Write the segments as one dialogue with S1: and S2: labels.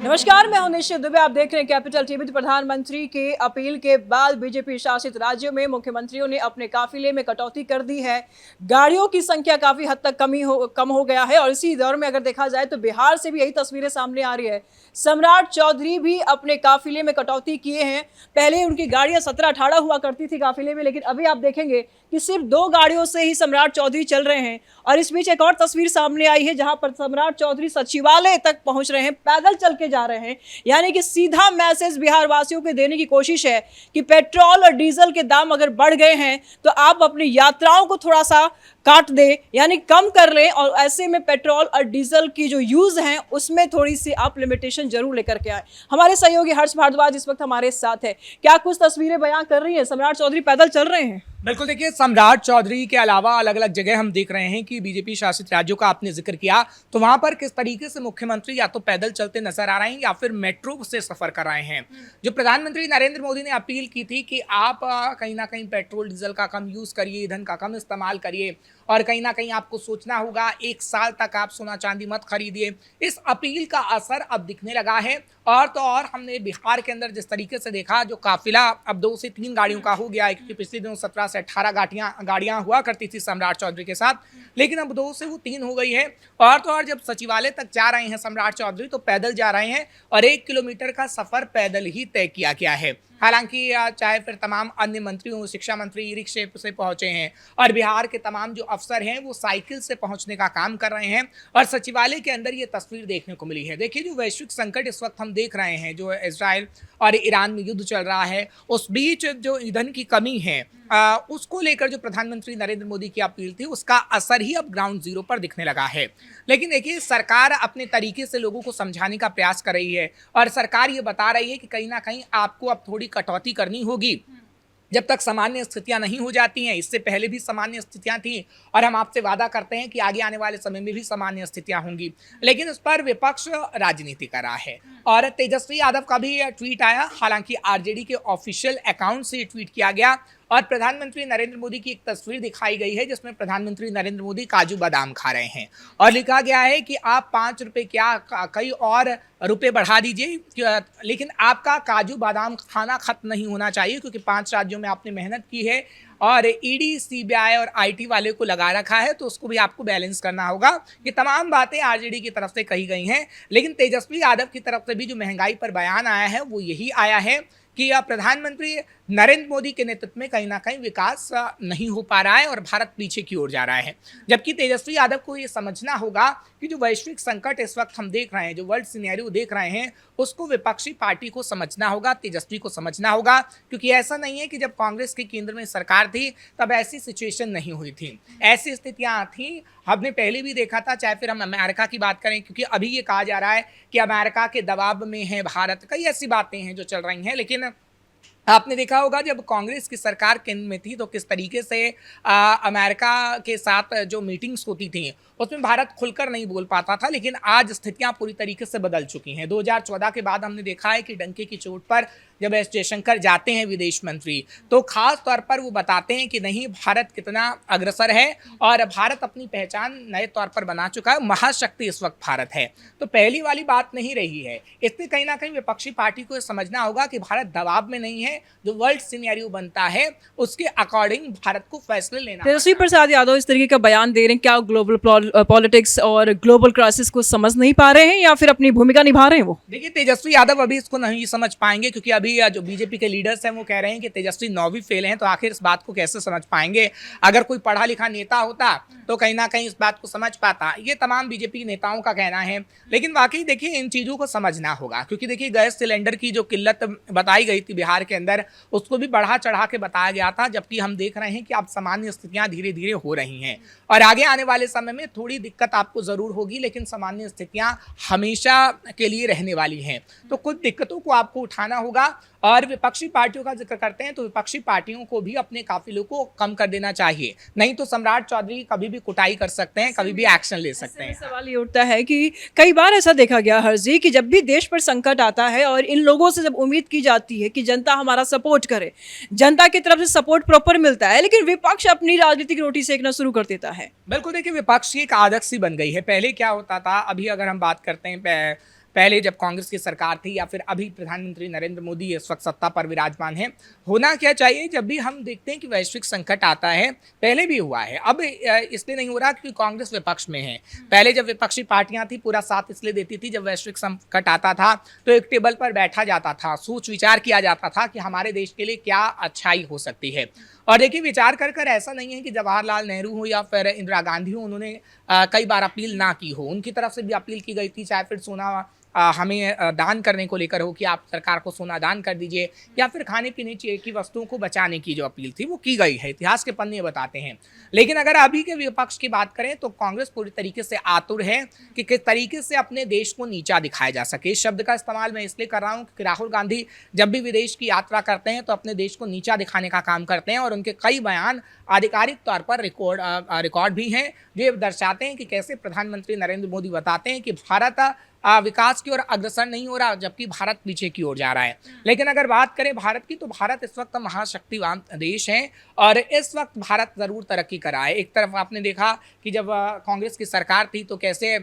S1: नमस्कार, मैं हूं निश्चित दुबे। आप देख रहे हैं कैपिटल टीवी। प्रधानमंत्री के अपील के बाद बीजेपी शासित राज्यों में मुख्यमंत्रियों ने अपने काफिले में कटौती कर दी है। गाड़ियों की संख्या काफी हद तक कम हो गया है और इसी दौर में अगर देखा जाए तो बिहार से भी यही तस्वीरें सामने आ रही है। सम्राट चौधरी भी अपने काफिले में कटौती किए हैं। पहले उनकी गाड़ियां 17-18 हुआ करती थी काफिले में, लेकिन अभी आप देखेंगे कि सिर्फ 2 गाड़ियों से ही सम्राट चौधरी चल रहे हैं। और इस बीच एक और तस्वीर सामने आई है जहां पर सम्राट चौधरी सचिवालय तक पहुंच रहे हैं, पैदल चल के जा रहे हैं। यानी कि सीधा मैसेज बिहार वासियों को देने की कोशिश है कि पेट्रोल और डीजल के दाम अगर बढ़ गए हैं तो आप अपनी यात्राओं को थोड़ा सा काट दे, यानी कम कर लें। और ऐसे में पेट्रोल और डीजल की जो यूज है उसमें थोड़ी सी आप लिमिटेशन जरूर लेकर के आए। हमारे सहयोगी हर्ष भारद्वाज इस वक्त हमारे साथ है। क्या कुछ तस्वीरें बयां कर रही है? सम्राट चौधरी पैदल चल रहे हैं।
S2: बिल्कुल, देखिए, सम्राट चौधरी के अलावा अलग अलग जगह हम देख रहे हैं कि बीजेपी शासित राज्यों का आपने जिक्र किया, तो वहां पर किस तरीके से मुख्यमंत्री या तो पैदल चलते नजर आ रहे हैं या फिर मेट्रो से सफर कर रहे हैं। जो प्रधानमंत्री नरेंद्र मोदी ने अपील की थी कि आप कहीं ना कहीं पेट्रोल डीजल का कम यूज करिए, ईंधन का कम इस्तेमाल करिए और कहीं ना कहीं आपको सोचना होगा 1 साल तक आप सोना चांदी मत खरीदिए। इस अपील का असर अब दिखने लगा है। और तो और हमने बिहार के अंदर जिस तरीके से देखा, जो काफिला अब 2 से 3 गाड़ियों का हो गया है, क्योंकि पिछले दिनों 17 से 18 गाड़ियां हुआ करती थी सम्राट चौधरी के साथ, लेकिन अब 2 से वो 3 हो गई है। और तो और जब सचिवालय तक जा रहे हैं सम्राट चौधरी तो पैदल जा रहे हैं और 1 किलोमीटर का सफर पैदल ही तय किया गया है। हालांकि चाहे फिर तमाम अन्य मंत्रियों, शिक्षा मंत्री ई रिक्शे से पहुंचे हैं और बिहार के तमाम जो अफसर हैं वो साइकिल से पहुंचने का काम कर रहे हैं और सचिवालय के अंदर ये तस्वीर देखने को मिली है। देखिए, जो वैश्विक संकट इस वक्त हम देख रहे हैं, जो इजराइल और ईरान में युद्ध चल रहा है, उस बीच जो ईंधन की कमी है उसको लेकर जो प्रधानमंत्री नरेंद्र मोदी की अपील थी उसका असर ही अब ग्राउंड जीरो पर दिखने लगा है। लेकिन देखिए, सरकार अपने तरीके से लोगों को समझाने का प्रयास कर रही है और सरकार ये बता रही है कि कहीं ना कहीं आपको अब थोड़ी कटौती करनी होगी जब तक सामान्य स्थितियां नहीं हो जाती हैं। इससे पहले भी सामान्य स्थितियां थी और हम आपसे वादा करते हैं कि आगे आने वाले समय में भी सामान्य स्थितियां होंगी। लेकिन इस पर विपक्ष राजनीति कर रहा है और तेजस्वी यादव का भी ट्वीट आया। हालांकि आरजेडी के ऑफिशियल अकाउंट से ट्वीट किया गया और प्रधानमंत्री नरेंद्र मोदी की एक तस्वीर दिखाई गई है जिसमें प्रधानमंत्री नरेंद्र मोदी काजू बादाम खा रहे हैं और लिखा गया है कि आप 5 रुपए क्या कई और रुपए बढ़ा दीजिए, लेकिन आपका काजू बादाम खाना खत्म नहीं होना चाहिए, क्योंकि 5 राज्यों में आपने मेहनत की है और ईडी, सीबीआई और आईटी वाले को लगा रखा है, तो उसको भी आपको बैलेंस करना होगा। ये तमाम बातें आरजेडी की तरफ से कही गई हैं। लेकिन तेजस्वी यादव की तरफ से भी जो महंगाई पर बयान आया है वो यही आया है कि प्रधानमंत्री नरेंद्र मोदी के नेतृत्व में कहीं ना कहीं विकास नहीं हो पा रहा है और भारत पीछे की ओर जा रहा है। जबकि तेजस्वी यादव को ये समझना होगा कि जो वैश्विक संकट इस वक्त हम देख रहे हैं, जो वर्ल्ड सिनेरियो देख रहे हैं, उसको विपक्षी पार्टी को समझना होगा, तेजस्वी को समझना होगा। क्योंकि ऐसा नहीं है कि जब कांग्रेस के केंद्र में सरकार थी तब ऐसी सिचुएशन नहीं हुई थी, ऐसी स्थितियां थी, हमने पहले भी देखा था। चाहे फिर हम अमेरिका की बात करें, क्योंकि अभी ये कहा जा रहा है कि अमेरिका के दबाव में है भारत, कई ऐसी बातें हैं जो चल रही हैं। लेकिन आपने देखा होगा जब कांग्रेस की सरकार केंद्र में थी तो किस तरीके से अमेरिका के साथ जो मीटिंग्स होती थी उसमें भारत खुलकर नहीं बोल पाता था। लेकिन आज स्थितियां पूरी तरीके से बदल चुकी हैं। 2014 के बाद हमने देखा है कि डंके की चोट पर जब एस जयशंकर जाते हैं विदेश मंत्री, तो खास तौर पर वो बताते हैं कि नहीं, भारत कितना अग्रसर है और भारत अपनी पहचान नए तौर पर बना चुका है, महाशक्ति इस वक्त भारत है। तो पहली वाली बात नहीं रही है। इसलिए कहीं ना कहीं विपक्षी पार्टी को समझना होगा कि भारत दबाव में नहीं है, जो वर्ल्ड सिनेरियो बनता है उसके अकॉर्डिंग भारत को फैसले लेना।
S1: तेजस्वी प्रसाद यादव इस तरीके का बयान दे रहे हैं, क्या ग्लोबल पॉलिटिक्स और ग्लोबल क्राइसिस को समझ नहीं पा रहे हैं या फिर अपनी भूमिका निभा रहे हैं? वो
S2: देखिए, तेजस्वी यादव अभी इसको नहीं समझ पाएंगे, क्योंकि अभी जो बीजेपी के लीडर्स हैं वो कह रहे हैं कि तेजस्वी 9वीं फेल हैं, तो आखिर इस बात को कैसे समझ पाएंगे? अगर कोई पढ़ा लिखा नेता होता तो कहीं ना कहीं इस बात को समझ पाता। ये तमाम बीजेपी नेताओं का कहना है। लेकिन वाकई देखिए, इन चीज़ों को समझना होगा, क्योंकि देखिए, गैस सिलेंडर की जो किल्लत बताई गई थी बिहार के अंदर, उसको भी बढ़ा चढ़ा के बताया गया था। जबकि हम देख रहे हैं कि अब सामान्य स्थितियां धीरे धीरे हो रही हैं और आगे आने वाले समय में थोड़ी दिक्कत आपको जरूर होगी, लेकिन सामान्य स्थितियां हमेशा के लिए रहने वाली हैं। तो कुछ दिक्कतों को आपको उठाना होगा। और विपक्षी पार्टियों का जिक्र करते हैं तो विपक्षी पार्टियों को भी अपने काफिलों को कम कर देना चाहिए, नहीं तो सम्राट चौधरी कभी भी कुटाई कर सकते हैं, कभी भी एक्शन ले सकते हैं।
S1: सवाल ये उठता है कि कई बार ऐसा देखा गया हर्जी कि जब भी देश पर संकट आता है और इन लोगों से जब उम्मीद की जाती है कि जनता हमारा सपोर्ट करे, जनता की तरफ से सपोर्ट प्रॉपर मिलता है, लेकिन विपक्ष अपनी राजनीतिक रोटी सेकना शुरू कर देता है।
S2: बिल्कुल, देखिए, विपक्ष की एक आदत सी बन गई है। पहले क्या होता था, अभी अगर हम बात करते हैं पहले जब कांग्रेस की सरकार थी या फिर अभी प्रधानमंत्री नरेंद्र मोदी इस वक्त सत्ता पर विराजमान है। होना क्या चाहिए, जब भी हम देखते हैं कि वैश्विक संकट आता है, पहले भी हुआ है, अब इसलिए नहीं हो रहा क्योंकि कांग्रेस विपक्ष में है। पहले जब विपक्षी पार्टियां थी पूरा साथ इसलिए देती थी, जब वैश्विक संकट आता था तो एक टेबल पर बैठा जाता था, सोच विचार किया जाता था कि हमारे देश के लिए क्या अच्छाई हो सकती है। और देखिए, विचार कर कर ऐसा नहीं है कि जवाहरलाल नेहरू हो या फिर इंदिरा गांधी हो, उन्होंने कई बार अपील ना की हो, उनकी तरफ से भी अपील की गई थी, चाहे फिर सोना हमें दान करने को लेकर हो कि आप सरकार को सोना दान कर दीजिए, या फिर खाने पीने की वस्तुओं को बचाने की जो अपील थी वो की गई है, इतिहास के पन्ने बताते हैं। लेकिन अगर अभी के विपक्ष की बात करें तो कांग्रेस पूरी तरीके से आतुर है कि किस तरीके से अपने देश को नीचा दिखाया जा सके। इस शब्द का इस्तेमाल मैं इसलिए कर रहा हूँ क्योंकि राहुल गांधी जब भी विदेश की यात्रा करते हैं तो अपने देश को नीचा दिखाने का काम करते हैं, और उनके कई बयान आधिकारिक तौर पर रिकॉर्ड भी हैं जो ये दर्शाते हैं कि कैसे प्रधानमंत्री नरेंद्र मोदी बताते हैं कि भारत विकास की ओर अग्रसर नहीं हो रहा, जबकि भारत पीछे की ओर जा रहा है। लेकिन अगर बात करें भारत की, तो भारत इस वक्त महाशक्तिवान देश है और इस वक्त भारत ज़रूर तरक्की कर रहा है। एक तरफ आपने देखा कि जब कांग्रेस की सरकार थी तो कैसे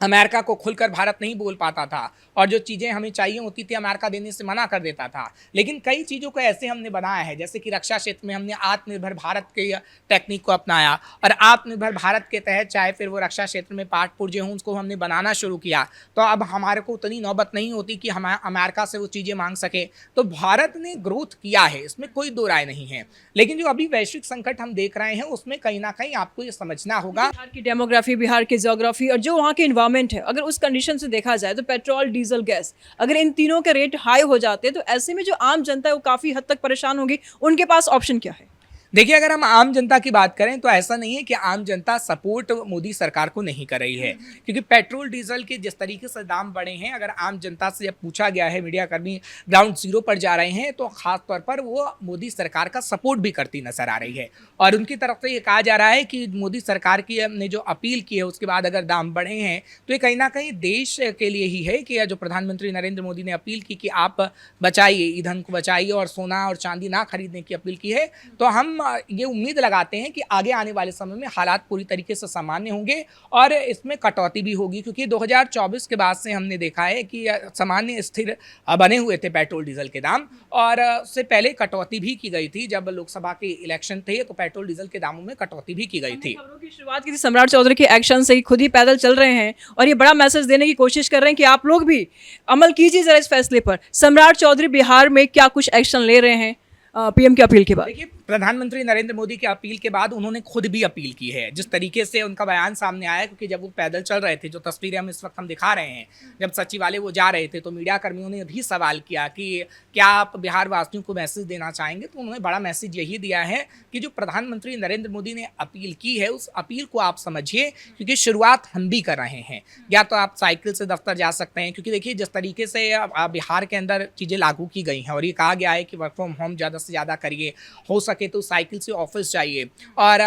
S2: अमेरिका को खुलकर भारत नहीं बोल पाता था, और जो चीज़ें हमें चाहिए होती थी अमेरिका देने से मना कर देता था। लेकिन कई चीज़ों को ऐसे हमने बनाया है, जैसे कि रक्षा क्षेत्र में हमने आत्मनिर्भर भारत के टेक्निक को अपनाया, और आत्मनिर्भर भारत के तहत चाहे फिर वो रक्षा क्षेत्र में पार्ट पुर्जे हों, उसको हमने बनाना शुरू किया, तो अब हमारे को उतनी नौबत नहीं होती कि हम अमेरिका से वो चीज़ें मांग सके। तो भारत ने ग्रोथ किया है, इसमें कोई दो राय नहीं है। लेकिन जो अभी वैश्विक संकट हम देख रहे हैं उसमें कहीं ना कहीं आपको ये समझना होगा,
S1: बिहार की डेमोग्राफी, बिहार की ज्योग्राफी और जो वहाँ के एनवायरनमेंट है, अगर उस कंडीशन से देखा जाए तो पेट्रोल, डीजल, गैस, अगर इन तीनों के रेट हाई हो जाते हैं तो ऐसे में जो आम जनता है वो काफ़ी हद तक परेशान होगी। उनके पास ऑप्शन क्या है?
S2: देखिए, अगर हम आम जनता की बात करें तो ऐसा नहीं है कि आम जनता सपोर्ट मोदी सरकार को नहीं कर रही है, क्योंकि पेट्रोल डीजल के जिस तरीके से दाम बढ़े हैं, अगर आम जनता से जब पूछा गया है, मीडिया कर्मी ग्राउंड जीरो पर जा रहे हैं, तो खास तौर पर वो मोदी सरकार का सपोर्ट भी करती नजर आ रही है। और उनकी तरफ से ये कहा जा रहा है कि मोदी सरकार की ने जो अपील की है उसके बाद अगर दाम बढ़े हैं तो ये कहीं ना कहीं देश के लिए ही है, कि जो प्रधानमंत्री नरेंद्र मोदी ने अपील की कि आप बचाइए, ईंधन को बचाइए और सोना और चांदी ना खरीदने की अपील की है, तो हम ये उम्मीद लगाते हैं कि आगे आने वाले समय में हालात पूरी तरीके से सामान्य होंगे और इसमें कटौती भी होगी, क्योंकि 2024 के बाद से हमने देखा है कि सामान्य स्थिर बने हुए थे पेट्रोल डीजल के दाम, और उससे पहले कटौती भी की गई थी। जब लोकसभा के इलेक्शन थे तो पेट्रोल डीजल के दामों में कटौती भी की गई थी।
S1: खबरों की शुरुआत की थी सम्राट चौधरी के एक्शन से, खुद ही पैदल चल रहे हैं और ये बड़ा मैसेज देने की कोशिश कर रहे हैं कि आप लोग भी अमल कीजिए जरा इस फैसले पर। सम्राट चौधरी बिहार में क्या कुछ एक्शन ले रहे हैं पीएम की अपील के बाद?
S2: देखिए, प्रधानमंत्री नरेंद्र मोदी की अपील के बाद उन्होंने खुद भी अपील की है। जिस तरीके से उनका बयान सामने आया, क्योंकि जब वो पैदल चल रहे थे, जो तस्वीरें हम इस वक्त दिखा रहे हैं, जब सचिवालय वो जा रहे थे तो मीडिया कर्मियों ने भी सवाल किया कि क्या आप बिहार वासियों को मैसेज देना चाहेंगे, तो उन्होंने बड़ा मैसेज यही दिया है कि जो प्रधानमंत्री नरेंद्र मोदी ने अपील की है उस अपील को आप समझिए, क्योंकि शुरुआत हम भी कर रहे हैं। या तो आप साइकिल से दफ्तर जा सकते हैं, क्योंकि देखिए जिस तरीके से बिहार के अंदर चीज़ें लागू की गई हैं और ये कहा गया है कि वर्क फ्रॉम होम ज़्यादा से ज़्यादा करिए, हो सके तो साइकिल से ऑफिस जाइए। और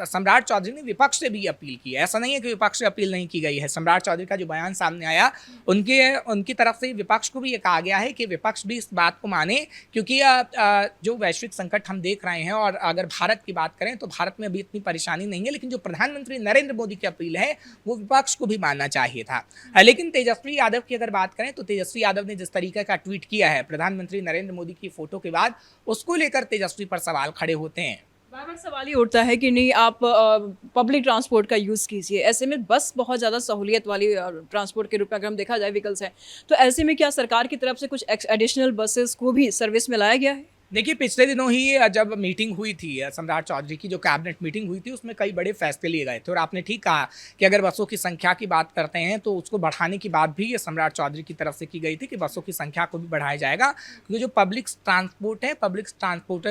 S2: सम्राट चौधरी ने विपक्ष से भी अपील की है, ऐसा नहीं है कि विपक्ष से अपील नहीं की गई है। सम्राट चौधरी का जो बयान सामने आया, उनकी तरफ से विपक्ष को भी ये कहा गया है कि विपक्ष भी इस बात को माने, क्योंकि जो वैश्विक संकट हम देख रहे हैं, और अगर भारत की बात करें तो भारत में अभी इतनी परेशानी नहीं है, लेकिन जो प्रधानमंत्री नरेंद्र मोदी की अपील है वो विपक्ष को भी मानना चाहिए था। लेकिन तेजस्वी यादव की अगर बात करें तो तेजस्वी यादव ने जिस तरीके का ट्वीट किया है प्रधानमंत्री नरेंद्र मोदी की फोटो के बाद, उसको लेकर तेजस्वी पर सवाल खड़े होते हैं।
S1: बार बार सवाल ही उठता है कि नहीं आप पब्लिक ट्रांसपोर्ट का यूज़ कीजिए। ऐसे में बस बहुत ज़्यादा सहूलियत वाली ट्रांसपोर्ट के रूप में अगर हम देखा जाए व्हीकल्स है, तो ऐसे में क्या सरकार की तरफ से कुछ एडिशनल बसेस को भी सर्विस में लाया गया है?
S2: देखिए, पिछले दिनों ही जब मीटिंग हुई थी सम्राट चौधरी की, जो कैबिनेट मीटिंग हुई थी, उसमें कई बड़े फैसले लिए गए थे। और आपने ठीक कहा कि अगर बसों की संख्या की बात करते हैं तो उसको बढ़ाने की बात भी सम्राट चौधरी की तरफ से की गई थी कि बसों की संख्या को भी बढ़ाया जाएगा, क्योंकि जो पब्लिक ट्रांसपोर्ट है, पब्लिक ट्रांसपोर्ट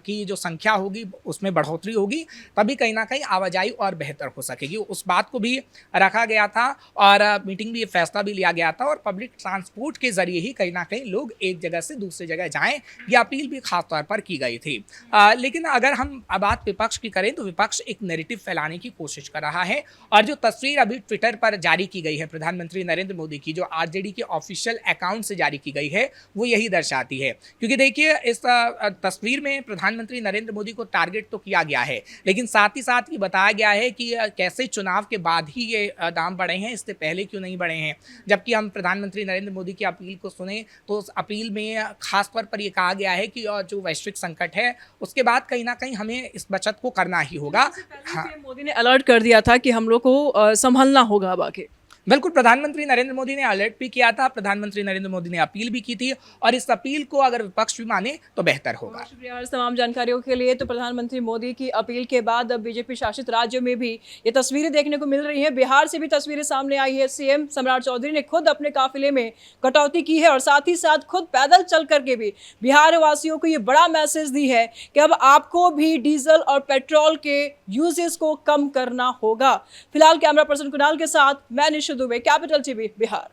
S2: की जो संख्या होगी उसमें बढ़ोतरी होगी, तभी कहीं ना कहीं आवाजाही और बेहतर हो सकेगी। उस बात को भी रखा गया था और मीटिंग भी ये फैसला भी लिया गया था, और पब्लिक ट्रांसपोर्ट के जरिए ही कहीं ना कहीं लोग एक जगह से दूसरी जगह जाएँ, ये अपील भी खास तौर पर की गई थी। लेकिन अगर हम अब बात विपक्ष की करें तो विपक्ष एक नैरेटिव फैलाने की कोशिश कर रहा है और जो तस्वीर अभी ट्विटर पर जारी की गई है प्रधानमंत्री नरेंद्र मोदी की, जो आरजेडी के ऑफिशियल अकाउंट से जारी की गई है, वो यही दर्शाती है। क्योंकि देखिए इस तस्वीर में प्रधानमंत्री नरेंद्र मोदी को टारगेट तो किया गया है, लेकिन साथ ही साथ ये बताया गया है कि कैसे चुनाव के बाद ही ये दाम बढ़े हैं, इससे पहले क्यों नहीं बढ़े हैं। जबकि हम प्रधानमंत्री नरेंद्र मोदी की अपील को सुने तो उस अपील में खास तौर पर यह कहा गया है कि जो वैश्विक संकट है उसके बाद कहीं ना कहीं हमें इस बचत को करना ही होगा। हाँ,
S1: मोदी ने अलर्ट कर दिया था कि हम लोग को संभलना होगा अब आगे।
S2: बिल्कुल, प्रधानमंत्री नरेंद्र मोदी ने अलर्ट भी किया था, प्रधानमंत्री नरेंद्र मोदी ने अपील भी की थी और इस अपील को अगर विपक्ष भी माने तो बेहतर होगा।
S1: शुक्रिया हर तमाम जानकारियों के लिए। तो प्रधानमंत्री मोदी की अपील के बाद अब बीजेपी शासित राज्यों में भी ये तस्वीरें देखने को मिल रही हैं। बिहार से भी तस्वीरें सामने आई है। सीएम सम्राट चौधरी ने खुद अपने काफिले में कटौती की है और साथ ही साथ खुद पैदल चल करके भी बिहार वासियों को ये बड़ा मैसेज दी है कि अब आपको भी डीजल और पेट्रोल के यूजेस को कम करना होगा। फिलहाल कैमरा पर्सन कुणाल के साथ मैं निशु दुबे, कैपिटल टीवी बिहार।